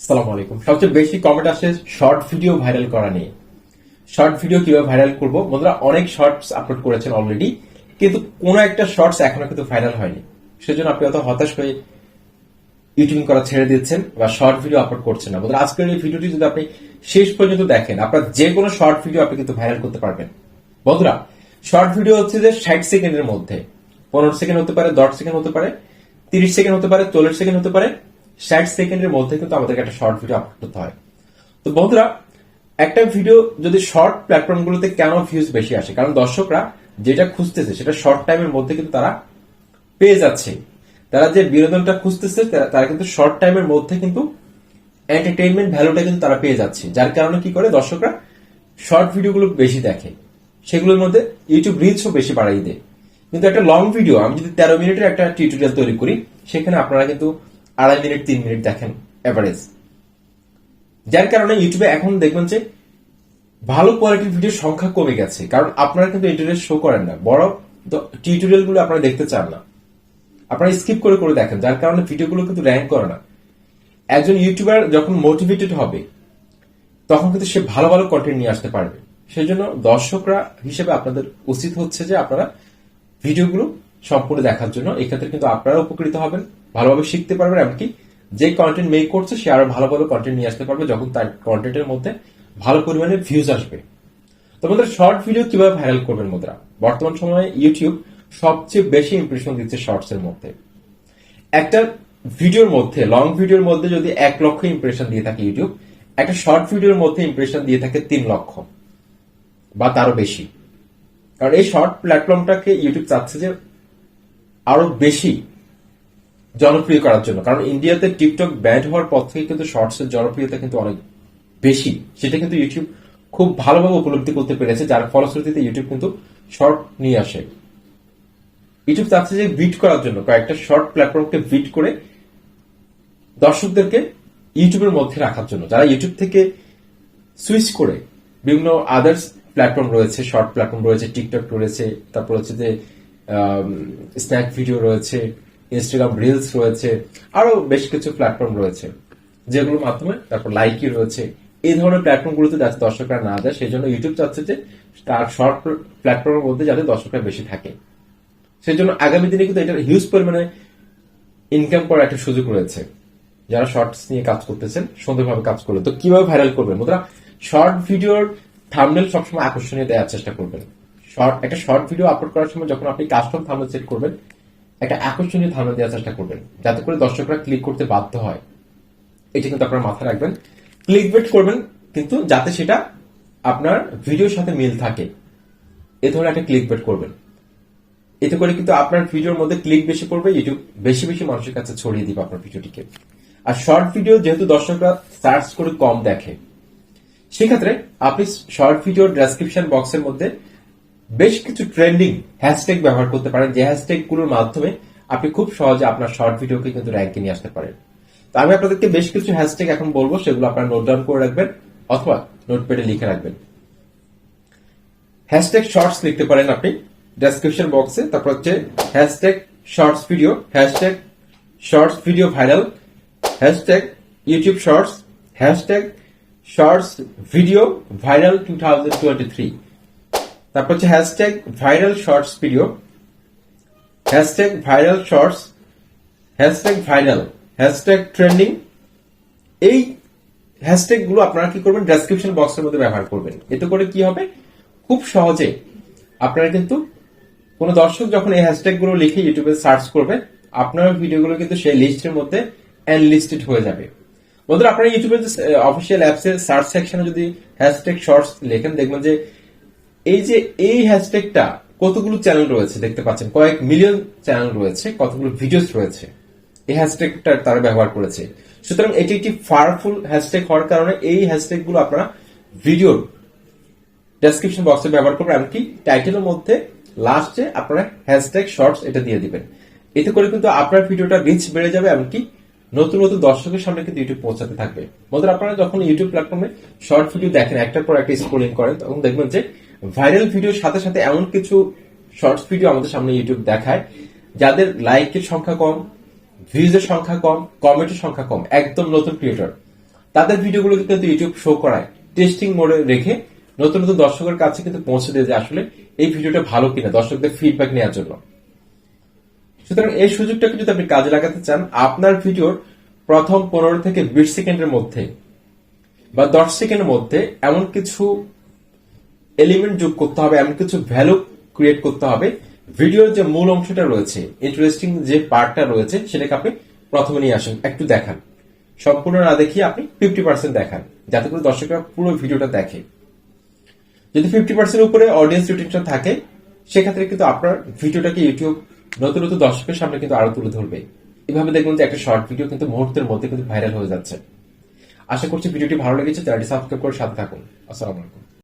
আসসালামু আলাইকুম। সবচেয়ে বেশি কমেন্ট আসে শর্ট ভিডিও ভাইরাল করা নিয়ে। শর্ট ভিডিও কিভাবে ভাইরাল করব? বন্ধুরা অনেক শর্টস আপলোড করেছেন অলরেডি, কিন্তু কোনো একটা শর্টস এখনো কিন্তু ভাইরাল হয়নি। সেজন্য আপনি অত হতাশ হয়ে ইউটিউবিং করা ছেড়ে দিচ্ছেন বা শর্ট ভিডিও আপলোড করছেন না। বন্ধুরা আজকের এই ভিডিওটি যদি আপনি শেষ পর্যন্ত দেখেন, আপনার যে কোনো শর্ট ভিডিও আপনি কিন্তু ভাইরাল করতে পারবেন। বন্ধুরা শর্ট ভিডিও হচ্ছে যে 60 সেকেন্ডের মধ্যে, 15 সেকেন্ড হতে পারে, 10 সেকেন্ড হতে পারে, 30 সেকেন্ড হতে পারে, 40 সেকেন্ড হতে পারে, 60 সেকেন্ডের মধ্যে কিন্তু আমাদেরকে একটা শর্ট ভিডিও আপলোড করতে হয়। তো বন্ধুরা একটা ভিডিও যদি শর্ট প্ল্যাটফর্মগুলোতে কেন ভিউজ বেশি আসে? কারণ দর্শকরা যেটা খুঁজতেছে সেটা শর্ট টাইমের মধ্যে কিন্তু তারা পেয়ে যাচ্ছে। তারা যে বিনোদনটা খুঁজতেছে তারা কিন্তু শর্ট টাইমের মধ্যে কিন্তু এন্টারটেইনমেন্ট ভ্যালুটা কিন্তু তারা পেয়ে যাচ্ছে। যার কারণে কি করে দর্শকরা শর্ট ভিডিওগুলো বেশি দেখে, সেগুলোর মধ্যে ইউটিউব রিচও বেশি বাড়াই দেয়। কিন্তু একটা লং ভিডিও, আমি যদি 13 মিনিটের একটা টিউটোরিয়াল তৈরি করি, সেখানে আপনারা কিন্তু 2.5 মিনিট 3 মিনিট দেখেন এভারেজ। যার কারণে ইউটিউবে এখন দেখবেন যে ভালো কোয়ালিটির ভিডিওর সংখ্যা কমে গেছে, কারণ আপনারা কিন্তু ইন্টারেস্ট শো করেন না, বড় টিউটোরিয়াল গুলো আপনারা দেখতে চান না, আপনারা স্কিপ করে করে দেখেন। যার কারণে ভিডিওগুলো কিন্তু র্যাঙ্ক করে না। একজন ইউটিউবার যখন মোটিভেটেড হবে তখন কিন্তু সে ভালো ভালো কন্টেন্ট নিয়ে আসতে পারবে। সেই জন্য দর্শকরা হিসেবে আপনাদের উচিত হচ্ছে যে আপনারা ভিডিওগুলো সম্পূর্ণ দেখার জন্য। এক্ষেত্রে কিন্তু আপনারা উপকৃত হবেন, ভালোভাবে শিখতে পারবেন, এমনকি যে কন্টেন্ট মেক করছে সে আরো ভালো ভালো কন্টেন্ট নিয়ে আসতে পারবে যখন তার কন্টেন্টের মধ্যে ভালো পরিমাণে ভিউজ আসবে। তো বন্ধুরা শর্ট ভিডিও কিভাবে ভাইরাল করবেন? বন্ধুরা বর্তমান সময়ে ইউটিউব সবচেয়ে বেশি ইমপ্রেশন দিচ্ছে শর্টস এর মধ্যে। একটা ভিডিওর মধ্যে, লং ভিডিওর মধ্যে যদি 1 লক্ষ ইমপ্রেশন দিয়ে থাকে ইউটিউব, একটা শর্ট ভিডিওর মধ্যে ইমপ্রেশন দিয়ে থাকে 3 লক্ষ বা তারও বেশি। কারণ এই শর্ট প্ল্যাটফর্মটাকে ইউটিউব চাচ্ছে যে আরো বেশি জনপ্রিয় করার জন্য। কারণ ইন্ডিয়াতে টিকটক ব্যান্ড হওয়ার পর থেকে কিন্তু শর্টস এর জনপ্রিয়তা কিন্তু অনেক বেশি। সেটা কিন্তু ইউটিউব খুব ভালোভাবে উপলব্ধি করতে পেরেছে, যার ফলশ্রুতিতে ইউটিউব কিন্তু শর্ট নিয়ে আসে। ইউটিউব চাচ্ছে যে বিট করার জন্য কয়েকটা শর্ট প্ল্যাটফর্মকে বিট করে দর্শকদেরকে ইউটিউবের মধ্যে রাখার জন্য। যারা ইউটিউব থেকে সুইচ করে বিভিন্ন আদার্স প্ল্যাটফর্ম রয়েছে, শর্ট প্ল্যাটফর্ম রয়েছে, টিকটক রয়েছে, তারপর হচ্ছে যে স্ন্যাক ভিডিও রয়েছে, ইনস্টাগ্রাম রিলস রয়েছে, আরো বেশ কিছু প্ল্যাটফর্ম রয়েছে যেগুলোর মাধ্যমে, তারপর লাইকি রয়েছে, এই ধরনের প্ল্যাটফর্মগুলোতে যাতে দর্শকরা না যায় সেই জন্য ইউটিউব চাচ্ছে যে তার শর্ট প্ল্যাটফর্মের মধ্যে যাতে দর্শকরা বেশি থাকে। সেই জন্য আগামী দিনে কিন্তু এটার হিউজ পরিমাণে ইনকাম করার একটা সুযোগ রয়েছে যারা শর্টস নিয়ে কাজ করতেছেন, সুন্দরভাবে কাজ করলে। তো কিভাবে ভাইরাল করবেন? বন্ধুরা শর্ট ভিডিওর থাম্বনেল সবসময় আকর্ষণীয় দেওয়ার চেষ্টা করবেন। একটা শর্ট ভিডিও আপলোড করার সময় যখন আপনি কাস্টম থাম্বনেল সেট করবেন, একটা আকর্ষণীয় থাম্বনেল দেওয়ার চেষ্টা করবেন যাতে করে দর্শকরা ক্লিক করতে বাধ্য হয়। এটা কিন্তু আপনার মাথায় রাখবেন। ক্লিক বেট করবেন কিন্তু যাতে সেটা আপনার ভিডিওর সাথে মিল থাকে, এ ধরনের একটা ক্লিক বেট করবেন। এতে করে কিন্তু আপনার ভিডিওর মধ্যে ক্লিক বেশি পড়বে, ইউটিউব বেশি বেশি মানুষের কাছে ছড়িয়ে দিবে আপনার ভিডিওটিকে। আর শর্ট ভিডিও যেহেতু দর্শকরা সার্চ করে কম দেখে, সেক্ষেত্রে আপনি শর্ট ভিডিওর ডেসক্রিপশন বক্সের মধ্যে বেশ কিছু ট্রেন্ডিং হ্যাশট্যাগ ব্যবহার করতে পারেন, যে হ্যাশট্যাগ গুলোর মাধ্যমে আপনি খুব সহজে আপনার শর্ট ভিডিওকে কিন্তু র্যাঙ্কে নিয়ে আসতে পারেন। তো আমি আপনাদেরকে বেশ কিছু হ্যাশট্যাগ এখন বলবো, সেগুলো আপনারা নোট ডাউন করে রাখবেন অথবা নোটপ্যাডে লিখে রাখবেন। হ্যাশট্যাগ শর্টস লিখতে পারেন আপনি ডেসক্রিপশন বক্সে, তারপর হচ্ছে hashtag shorts video, hashtag shorts video viral, hashtag YouTube shorts, hashtag shorts video viral 2023, তারপর হচ্ছে hashtag viral shorts video, hashtag viral shorts, hashtag viral, hashtag trending. এই হ্যাশট্যাগ গুলো আপনারা কি করবেন? ডেসক্রিপশন বক্সের মধ্যে ব্যবহার করবেন। এতে করে কি হবে? খুব সহজে আপনারা কিন্তু কোন দর্শক যখন এই হ্যাশট্যাগ গুলো লিখে ইউটিউবে সার্চ করবে, আপনার ভিডিওগুলো কিন্তু সেই লিস্টের মধ্যে এনলিস্টেড হয়ে যাবে। বন্ধুরা আপনারা ইউটিউবের অফিসিয়াল অ্যাপস এর সার্চ সেকশনে যদি হ্যাশট্যাগ শর্টস লেখেন, দেখবেন যে এই হ্যাশট্যাগটা কতগুলো চ্যানেল রয়েছে দেখতে পাচ্ছেন, কয়েক মিলিয়ন চ্যানেল রয়েছে, কতগুলো ভিডিওস রয়েছে এই হ্যাশট্যাগটা তারা ব্যবহার করেছে। সুতরাং এটি একটি পাওয়ারফুল হ্যাশট্যাগ হওয়ার কারণে এই হ্যাশট্যাগ গুলো আপনারা ভিডিওর ডেসক্রিপশন বক্সে ব্যবহার করবেন, এমনকি টাইটেলের মধ্যে লাস্টে আপনারা হ্যাশট্যাগ শর্টস এটা দিয়ে দিবেন। এতে করে কিন্তু আপনার ভিডিওটা রিচ বেড়ে যাবে, এমনকি নতুন নতুন দর্শকের সামনে কিন্তু ইউটিউব পৌঁছাতে থাকবে। বন্ধুরা আপনারা যখন ইউটিউব প্ল্যাটফর্মে শর্ট ভিডিও দেখেন, একটার পর একটা স্ক্রলিং করেন, তখন দেখবেন যে ভাইরাল ভিডিওর সাথে সাথে এমন কিছু শর্টস ভিডিও আমাদের সামনে ইউটিউব দেখায় যাদের লাইকের সংখ্যা কম, ভিউজের সংখ্যা কম, কমেন্টের সংখ্যা কম, একদম নতুন ক্রিয়েটর। তাদের ভিডিওগুলো কিন্তু ইউটিউব শো করায় টেস্টিং মোডে রেখে নতুন নতুন দর্শকের কাছে কিন্তু পৌঁছে দেয় যে আসলে এই ভিডিওটা ভালো কিনা, দর্শকদের ফিডব্যাক নেওয়ার জন্য। সুতরাং এই সুযোগটাকে যদি আপনি কাজে লাগাতে চান, আপনার ভিডিওর প্রথম 15 থেকে 20 সেকেন্ডের মধ্যে বা 10 সেকেন্ডের মধ্যে এমন কিছু এলিমেন্ট যোগ করতে হবে, এমন কিছু ভ্যালু ক্রিয়েট করতে হবে, ভিডিওর যে মূল অংশটা রয়েছে, ইন্টারেস্টিং যে পার্টটা রয়েছে, সেটাকে আপনি প্রথমে নিয়ে আসেন, একটু দেখান। সম্পূর্ণ না দেখিয়ে আপনি 50% দেখান, যাতে করে দর্শকরা পুরো ভিডিওটা দেখে। যদি 50% উপরে অডিয়েন্স রিটেনশন থাকে, সেক্ষেত্রে কিন্তু আপনার ভিডিওটাকে ইউটিউব নতুন নতুন দর্শকের সামনে কিন্তু আরো তুলে ধরবে। এভাবে দেখবেন যে একটা শর্ট ভিডিও কিন্তু মুহূর্তের মধ্যে কিন্তু ভাইরাল হয়ে যাচ্ছে। আশা করছি ভিডিওটি ভালো লেগেছে। চ্যানেলটি সাবস্ক্রাইব করে সাথে থাকুন। আসসালামু আলাইকুম।